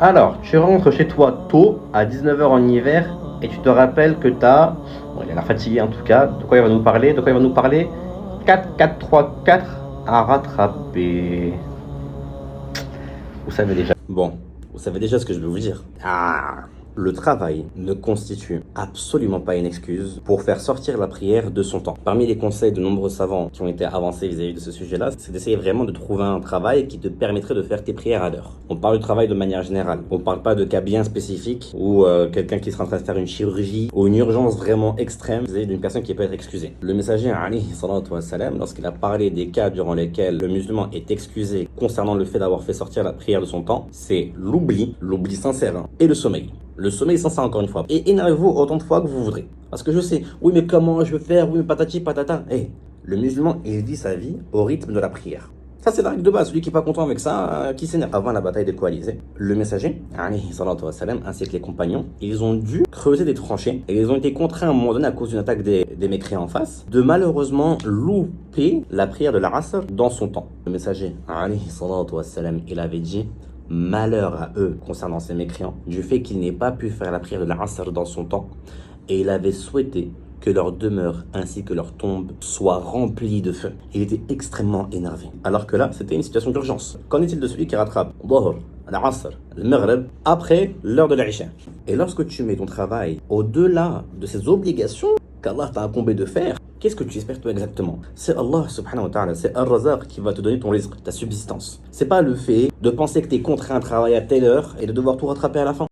Alors, tu rentres chez toi tôt, à 19 heures en hiver, et tu te rappelles que t'as, bon, il a l'air fatigué en tout cas, de quoi il va nous parler? De quoi il va nous parler? 4, 4, 3, 4 à rattraper. Vous savez déjà. Bon, vous savez déjà ce que je vais vous dire. Ah, le travail ne constitue absolument pas une excuse pour faire sortir la prière de son temps. Parmi les conseils de nombreux savants qui ont été avancés vis-à-vis de ce sujet-là, c'est d'essayer vraiment de trouver un travail qui te permettrait de faire tes prières à l'heure. On parle du travail de manière générale. On parle pas de cas bien spécifiques ou quelqu'un qui sera en train de faire une chirurgie ou une urgence vraiment extrême d'une personne qui peut être excusée. Le messager, alayhi salatu wa salam, lorsqu'il a parlé des cas durant lesquels le musulman est excusé concernant le fait d'avoir fait sortir la prière de son temps, c'est l'oubli sincère, hein, et le sommeil. Le sommeil sincère, encore une fois. Et énervez-vous autant de fois que vous voudrez. Parce que je sais, oui mais comment je vais faire, oui mais patati patata. Le musulman, il vit sa vie au rythme de la prière. Ça, c'est la règle de base. Celui qui n'est pas content avec ça, qui s'énerve. Avant la bataille des coalisés, le messager, alayhi salatu wa salam, ainsi que les compagnons, ils ont dû creuser des tranchées et ils ont été contraints à un moment donné, à cause d'une attaque des mécréants en face, de malheureusement louper la prière de la Asr dans son temps. Le messager, alayhi salatu wa salam, il avait dit: malheur à eux concernant ces mécréants du fait qu'ils n'aient pas pu faire la prière de la Asr dans son temps, et il avait souhaité que leur demeure ainsi que leur tombe soient remplies de feu. Il était extrêmement énervé. Alors que là, c'était une situation d'urgence. Qu'en est-il de celui qui rattrape Dhuhr, l'Asr, le Maghrib, après l'heure de l'Isha? Et lorsque tu mets ton travail au-delà de ces obligations qu'Allah t'a incombé de faire, qu'est-ce que tu espères toi exactement? C'est Allah subhanahu wa ta'ala, c'est Ar-Razaq qui va te donner ton rizq, ta subsistance. C'est pas le fait de penser que tu es contraint à travailler à telle heure et de devoir tout rattraper à la fin.